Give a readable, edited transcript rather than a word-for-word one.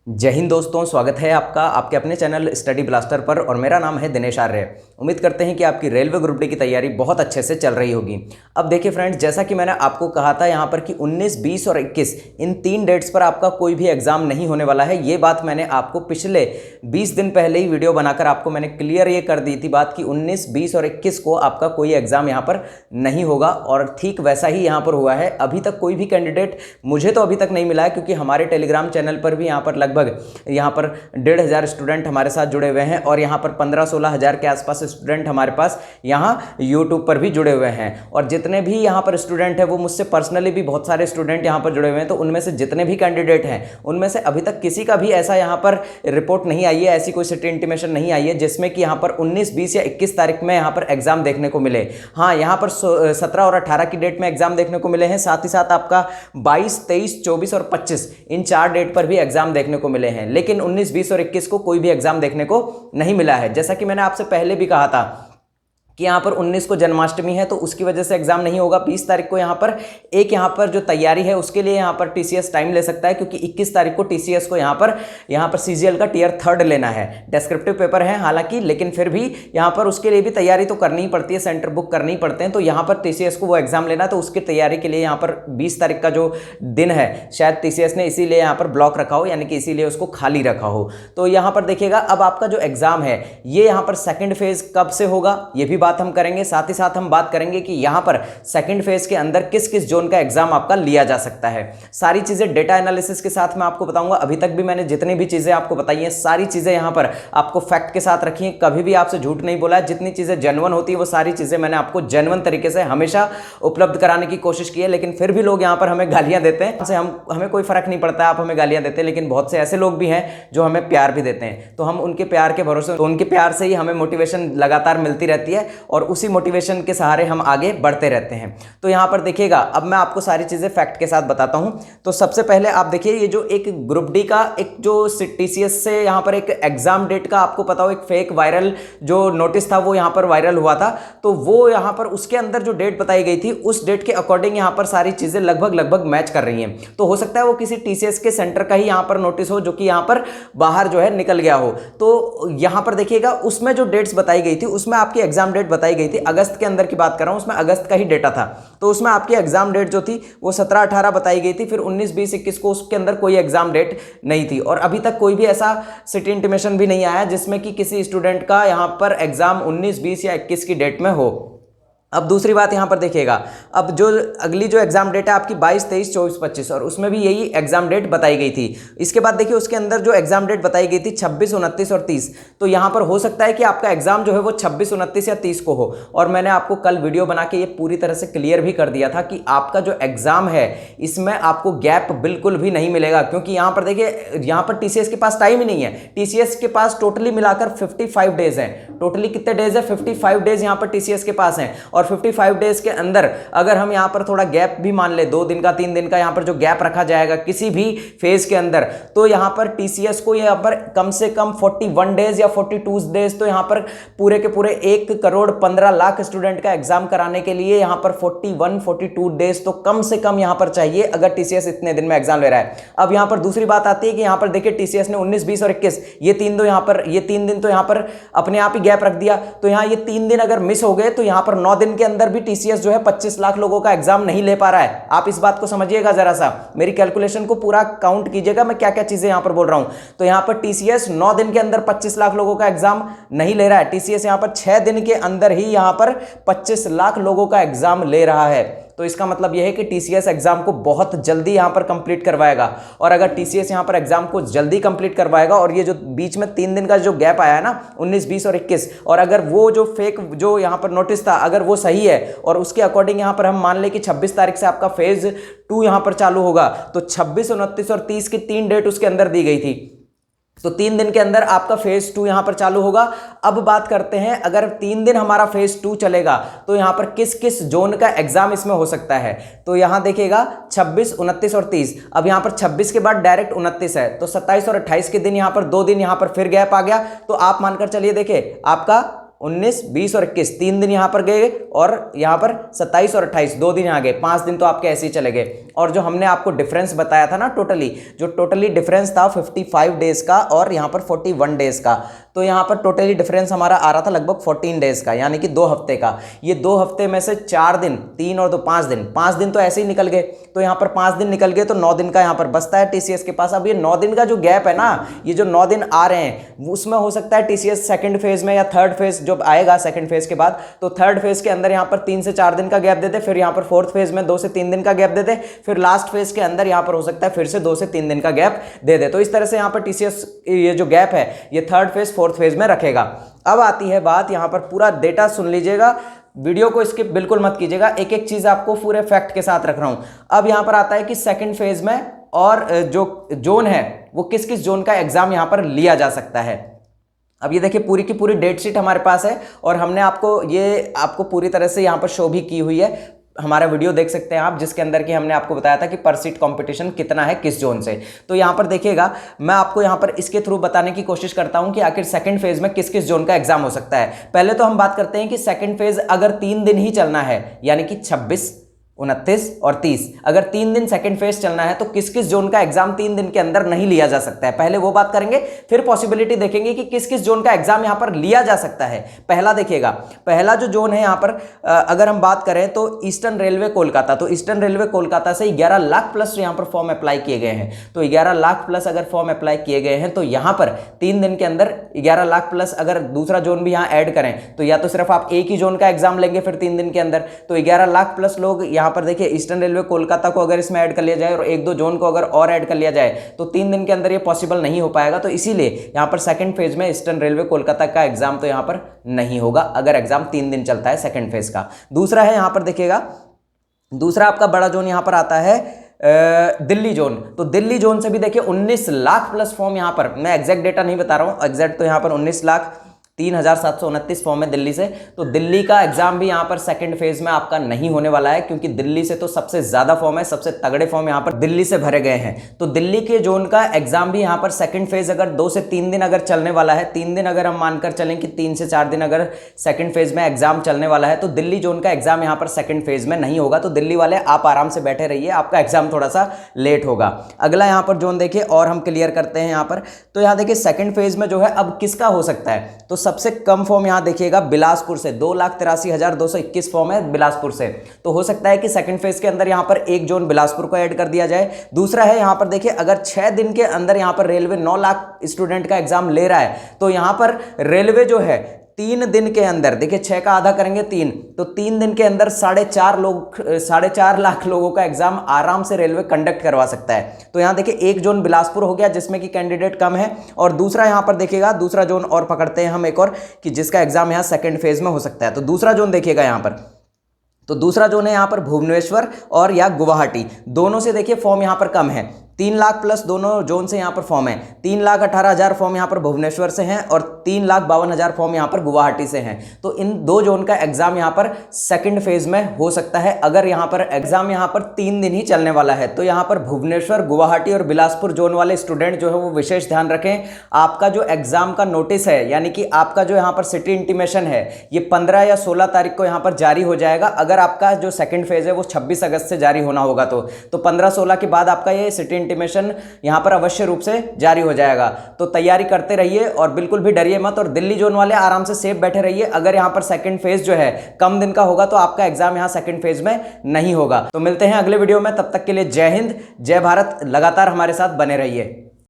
जय हिंद दोस्तों, स्वागत है आपका आपके अपने चैनल स्टडी ब्लास्टर पर। और मेरा नाम है दिनेश आर्य। उम्मीद करते हैं कि आपकी रेलवे ग्रुप डी की तैयारी बहुत अच्छे से चल रही होगी। अब देखिए फ्रेंड्स, जैसा कि मैंने आपको कहा था यहाँ पर कि 19, 20 और 21 इन 3 डेट्स पर आपका कोई भी एग्जाम नहीं होने वाला है। ये बात मैंने आपको पिछले 20 दिन पहले ही वीडियो बनाकर आपको मैंने क्लियर ये कर दी थी बात कि 19, 20 और 21 को आपका कोई एग्जाम यहाँ पर नहीं होगा। और ठीक वैसा ही यहाँ पर हुआ है। अभी तक कोई भी कैंडिडेट मुझे तो अभी तक नहीं मिला है, क्योंकि हमारे टेलीग्राम चैनल पर भी यहाँ पर लगभग यहाँ पर 1,500 स्टूडेंट हमारे साथ जुड़े हुए हैं और यहाँ पर 15-16 हज़ार के आसपास स्टूडेंट हमारे पास यहाँ यूट्यूब पर भी जुड़े हुए हैं। और जितने भी यहाँ पर स्टूडेंट हैं वो मुझसे पर्सनली भी बहुत सारे स्टूडेंट यहाँ पर जुड़े हुए हैं। तो उनमें से जितने भी कैंडिडेट हैं उनमें से अभी तक किसी का भी ऐसा यहाँ पर रिपोर्ट नहीं आई है, ऐसी कोई सिटी इंटीमेशन नहीं आई है जिसमें कि यहाँ पर 19, 20 या 21 तारीख में यहाँ पर एग्जाम देखने को मिले। हाँ, यहाँ पर 17 और 18 की डेट में एग्जाम देखने को मिले हैं। साथ ही साथ आपका 22, 23, 24 और 25 इन 4 डेट पर भी एग्जाम देखने को मिले हैं। लेकिन 19, 20 और 21 को कोई भी एग्जाम देखने को नहीं मिला है। जैसा कि मैंने आपसे पहले भी कहा था कि यहाँ पर 19 को जन्माष्टमी है तो उसकी वजह से एग्जाम नहीं होगा। 20 तारीख को यहाँ पर जो तैयारी है उसके लिए यहाँ पर टीसीएस टाइम ले सकता है, क्योंकि 21 तारीख को टीसीएस को यहाँ पर सीजीएल का टियर 3 लेना है। डेस्क्रिप्टिव पेपर है हालांकि, लेकिन फिर भी यहाँ पर उसके लिए भी तैयारी तो करनी ही पड़ती है, सेंटर बुक करनी ही पड़ते हैं। तो यहाँ पर टीसीएस को वो एग्जाम लेना, तो उसकी तैयारी के लिए यहाँ पर 20 तारीख का जो दिन है शायद टीसीएस ने इसीलिए यहाँ पर ब्लॉक रखा हो, यानी कि इसीलिए उसको खाली रखा हो। तो यहाँ पर देखिएगा, अब आपका जो एग्जाम है ये यहाँ पर सेकेंड फेज कब से होगा ये भी बात हम करेंगे। साथ ही साथ हम बात करेंगे कि यहां पर सेकंड फेज के अंदर किस किस जोन का एग्जाम आपका लिया जा सकता है। सारी चीजें डेटा एनालिसिस के साथ मैं आपको बताऊंगा। अभी तक भी मैंने जितनी भी चीजें आपको बताई हैं सारी चीजें यहां पर आपको फैक्ट के साथ रखी हैं, कभी भी आपसे झूठ नहीं बोला है। जितनी चीजें जेन्युइन होती है वो सारी चीजें मैंने आपको जेन्युइन तरीके से हमेशा उपलब्ध कराने की कोशिश की है। लेकिन फिर भी लोग यहां पर हमें गालियां देते हैं। हमें कोई फर्क नहीं पड़ता, आप हमें गालियां देते हैं, लेकिन बहुत से ऐसे लोग भी हैं जो हमें प्यार भी देते हैं। तो हम उनके प्यार के भरोसे, तो उनके प्यार से ही हमें मोटिवेशन लगातार मिलती रहती है और उसी मोटिवेशन के सहारे हम आगे बढ़ते रहते हैं। तो यहां पर देखिएगा, अब मैं आपको सारी चीजें फैक्ट के साथ बताता हूं। तो सबसे पहले आप देखिए, ये जो एक ग्रुप डी का एक जो टीसीएस से यहां पर एक एग्जाम डेट का आपको पता हो एक फेक वायरल जो नोटिस था वो यहां पर वायरल हुआ था। तो वो यहां पर उसके अंदर जो डेट बताई गई थी उस डेट के अकॉर्डिंग यहां पर सारी चीजें लगभग मैच कर रही हैं। तो हो सकता है वो किसी टीसीएस के सेंटर का ही यहां पर नोटिस हो जो कि यहां पर बाहर जो है निकल गया हो। तो यहां पर देखिएगा, उसमें जो डेट्स बताई गई थी उसमें आपकी एग्जाम डेट बताई गई थी अगस्त के अंदर की बात कर रहा हूं, उसमें अगस्त का ही डेटा था। तो उसमें आपकी एग्जाम डेट जो थी वो 17, 18 बताई गई थी। फिर 19, 20, 21 को उसके अंदर कोई एग्जाम डेट नहीं थी। और अभी तक कोई भी ऐसा सिटी इंटीमेशन भी नहीं आया जिसमें कि किसी स्टूडेंट का यहां पर एग्जाम 19, 20 या 21 की डेट में हो। अब दूसरी बात यहां पर देखिएगा, अब जो अगली जो एग्जाम डेट है आपकी 22, 23, 24, 25 और उसमें भी यही एग्जाम डेट बताई गई थी। इसके बाद देखिए उसके अंदर जो एग्जाम डेट बताई गई थी 26, 29 और 30। तो यहां पर हो सकता है कि आपका एग्जाम जो है वो 26, 29 या 30 को हो। और मैंने आपको कल वीडियो बना के ये पूरी तरह से क्लियर भी कर दिया था कि आपका जो एग्जाम है इसमें आपको गैप बिल्कुल भी नहीं मिलेगा, क्योंकि यहां पर देखिए यहां पर टीसीएस के पास टाइम ही नहीं है। टीसीएस के पास टोटली मिलाकर 55 डेज है। टोटली कितने डेज है? 55 डेज यहां पर टीसीएस के पास है। और 55 डेज के अंदर अगर हम यहां पर थोड़ा गैप भी मान ले, 2 दिन का 3 दिन का यहां पर जो गैप रखा जाएगा किसी भी फेज के अंदर, तो यहां पर टीसीएस को यहां पर कम से कम 41 डेज या 42 डेज, तो यहां पर पूरे के पूरे 1,15,00,000 स्टूडेंट का एग्जाम कराने के लिए यहां पर 41, 42 डेज तो कम से कम यहां पर चाहिए, अगर टीसीएस इतने दिन में एग्जाम ले रहा है। अब यहां पर दूसरी बात आती है कि यहां पर देखिए टीसीएस ने 19, 20 और 21 ये 3 दिन तो यहां पर अपने आप ही गैप रख दिया। तो यहां ये 3 दिन अगर मिस हो गए तो यहां पर 9 दिन के अंदर भी टीसीएस जो है 25 लाख लोगों का एग्जाम नहीं ले पा रहा है। आप इस बात को समझिएगा, जरा सा मेरी कैलकुलेशन को पूरा काउंट कीजिएगा, मैं क्या क्या चीजें यहां पर बोल रहा हूं। तो यहां पर टीसीएस 9 दिन के अंदर 25 लाख लोगों का एग्जाम नहीं ले रहा है। टीसीएस यहां पर 6 दिन के अंदर ही यहां पर 25 लाख लोगों का एग्जाम ले रहा है। तो इसका मतलब यह है कि टीसीएस एग्जाम को बहुत जल्दी यहां पर कंप्लीट करवाएगा। और अगर टीसीएस यहां पर एग्जाम को जल्दी कंप्लीट करवाएगा और ये जो बीच में 3 दिन का जो गैप आया है ना 19, 20 और 21, और अगर वो जो फेक जो यहां पर नोटिस था अगर वो सही है और उसके अकॉर्डिंग यहां पर हम मान ले कि 26 तारीख से आपका फेज 2 यहां पर चालू होगा, तो 26, 29 और 30 की 3 डेट उसके अंदर दी गई थी। तो 3 दिन के अंदर आपका फेज 2 यहां पर चालू होगा। अब बात करते हैं, अगर 3 दिन हमारा फेज 2 चलेगा तो यहां पर किस किस जोन का एग्जाम इसमें हो सकता है। तो यहां देखिएगा 26, 29 और 30। अब यहां पर 26 के बाद डायरेक्ट 29 है, तो 27 और 28 के दिन यहां पर 2 दिन यहां पर फिर गैप आ गया। तो आप मानकर चलिए, देखिए आपका 19, 20 और 21 3 दिन यहाँ पर गए और यहाँ पर 27 और 28 2 दिन यहाँ गए, 5 दिन तो आपके ऐसे ही चले गए। और जो हमने आपको डिफरेंस बताया था ना टोटली डिफरेंस था 55 डेज का और यहाँ पर 41 डेज का, तो यहाँ पर टोटली डिफरेंस हमारा आ रहा था लगभग 14 डेज का, यानी कि 2 हफ्ते का। ये 2 हफ्ते में से 4 दिन, 3 और 2 5 दिन तो ऐसे ही निकल गए। तो यहाँ पर 5 दिन निकल गए तो 9 दिन का यहाँ पर बचता है टीसीएस के पास। अब ये 9 दिन का जो गैप है ना, ये जो 9 दिन आ रहे हैं उसमें हो सकता है टीसीएस सेकंड फेज में या थर्ड फेज जब आएगा सेकंड फेज के बाद, तो थर्ड फेज के अंदर यहाँ पर 3 से 4 दिन का गैप दे दे, फिर यहाँ पर फोर्थ फेज में 2 से 3 दिन का गैप दे दे, फिर लास्ट फेज के अंदर यहाँ पर हो सकता है फिर से 2 से 3 दिन का गैप दे दे। तो इस तरह से यहाँ पर टीसीएस ये जो गैप है ये थर्ड फेज फोर्थ फेज में रखेगा। अब आती है बात, यहाँ पर पूरा डेटा सुन लीजिएगा, वीडियो को स्किप बिल्कुल मत कीजिएगा, एक एक चीज आपको पूरे फैक्ट के साथ रख रहा हूं। अब यहां पर आता है कि सेकंड फेज में और जो जोन है वो किस किस जोन का एग्जाम यहां पर लिया जा सकता है। अब ये देखिए पूरी की पूरी डेट शीट हमारे पास है और हमने आपको पूरी तरह से यहां पर शो भी की हुई है। हमारा वीडियो देख सकते हैं आप, जिसके अंदर कि हमने आपको बताया था कि पर सीट कंपटीशन कितना है किस जोन से। तो यहाँ पर देखिएगा, मैं आपको यहाँ पर इसके थ्रू बताने की कोशिश करता हूँ कि आखिर सेकंड फेज में किस किस जोन का एग्जाम हो सकता है। पहले तो हम बात करते हैं कि सेकंड फेज अगर 3 दिन ही चलना है, यानी कि 26, 29 और 30, अगर 3 दिन सेकंड फेज चलना है तो किस किस जोन का एग्जाम 3 दिन के अंदर नहीं लिया जा सकता है। पहले वो बात करेंगे, फिर पॉसिबिलिटी देखेंगे कि किस किस जोन का एग्जाम यहां पर लिया जा सकता है। पहला देखिएगा, पहला जो जोन है यहां पर अगर हम बात करें तो ईस्टर्न रेलवे कोलकाता, तो ईस्टर्न रेलवे कोलकाता से 11 लाख प्लस यहां पर फॉर्म अप्लाई किए गए हैं। तो 11 लाख प्लस अगर फॉर्म अप्लाई किए गए हैं तो यहां पर 3 दिन के अंदर 11 लाख प्लस अगर दूसरा जोन भी यहां ऐड करें तो या तो सिर्फ आप एक ही जोन का एग्जाम लेंगे फिर 3 दिन के अंदर, तो 11 लाख प्लस लोग यहां पर देखिए ईस्टर्न रेलवे कोलकाता को अगर इसमें ऐड कर लिया जाए और 1-2 जोन को अगर और ऐड कर लिया जाए तो 3 दिन के अंदर ये पॉसिबल नहीं हो पाएगा। तो इसीलिए यहां पर सेकंड फेज में ईस्टर्न रेलवे कोलकाता का एग्जाम तो यहां पर नहीं होगा अगर एग्जाम 3 दिन चलता है सेकंड फेज का। दूसरा है यहां पर देखिएगा, दूसरा आपका बड़ा जोन यहां पर आता है दिल्ली जोन। तो दिल्ली जोन से भी देखिए 19 लाख प्लस फॉर्म यहां पर, मैं एग्जैक्ट डेटा नहीं बता रहा हूं, एग्जैक्ट तो यहां पर 19,03,729 फॉर्म है दिल्ली से। तो दिल्ली का एग्जाम भी यहां पर सेकंड फेज में आपका नहीं होने वाला है, क्योंकि दिल्ली से तो सबसे ज्यादा फॉर्म है, सबसे तगड़े फॉर्म यहां पर दिल्ली से भरे गए हैं। तो दिल्ली के जोन का एग्जाम भी यहां पर सेकंड फेज अगर 2 से 3 दिन अगर चलने वाला है, 3 दिन अगर हम मानकर चलें कि 3 से 4 दिन अगर सेकंड फेज में एग्जाम चलने वाला है तो दिल्ली जोन का एग्जाम यहां पर सेकंड फेज में नहीं होगा। तो दिल्ली वाले आप आराम से बैठे रहिए, आपका एग्जाम थोड़ा सा लेट होगा। अगला यहां पर जोन देखिए और हम क्लियर करते हैं यहां पर, तो यहां देखिए सेकंड फेज में जो है अब किसका हो सकता है, तो सबसे कम फॉर्म यहां देखिएगा बिलासपुर से, 2,83,221 फॉर्म है बिलासपुर से। तो हो सकता है कि सेकंड फेज के अंदर यहां पर एक जोन बिलासपुर को ऐड कर दिया जाए। दूसरा है यहां पर देखिए, अगर 6 दिन के अंदर यहां पर रेलवे 9 लाख स्टूडेंट का एग्जाम ले रहा है तो यहां पर रेलवे जो है 3 दिन के अंदर, देखिए 6 का आधा करेंगे 3, तो 3 दिन के अंदर 4.5 लाख लोगों का एग्जाम आराम से रेलवे कंडक्ट करवा सकता है। तो यहां देखिए एक जोन बिलासपुर हो गया जिसमें कि कैंडिडेट कम है, और दूसरा यहां पर देखिएगा, दूसरा जोन और पकड़ते हैं हम एक और कि जिसका एग्जाम यहां सेकंड फेज में हो सकता है। तो दूसरा जोन देखिएगा यहां पर, तो दूसरा जोन है यहां पर भुवनेश्वर और या गुवाहाटी, दोनों से देखिए फॉर्म यहां पर कम है। 3 लाख प्लस दोनों जोन से यहां पर फॉर्म है, 3,18,000 फॉर्म यहां पर भुवनेश्वर से हैं और 3,52,000 फॉर्म यहां पर गुवाहाटी से हैं। तो इन 2 जोन का एग्जाम यहां पर सेकंड फेज में हो सकता है। अगर यहां पर एग्जाम यहां पर 3 दिन ही चलने वाला है तो यहां पर भुवनेश्वर, गुवाहाटी और बिलासपुर जोन वाले स्टूडेंट जो है वो विशेष ध्यान रखें। आपका जो एग्जाम का नोटिस है, यानी कि आपका जो यहां पर सिटी इंटीमेशन है, ये 15 या 16 तारीख को यहां पर जारी हो जाएगा। अगर आपका जो सेकंड फेज है वो 26 अगस्त से जारी होना होगा तो 15-16 के बाद आपका ये सिटी इंटीमेशन यहां पर अवश्य रूप से जारी हो जाएगा। तो तैयारी करते रहिए और बिल्कुल भी डरिए मत, और दिल्ली जोन वाले आराम से सेफ बैठे रहिए। अगर यहां पर सेकंड फेज जो है कम दिन का होगा तो आपका एग्जाम यहां सेकंड फेज में नहीं होगा। तो मिलते हैं अगले वीडियो में, तब तक के लिए जय हिंद, जय भारत, लगातार हमारे साथ बने रहिए।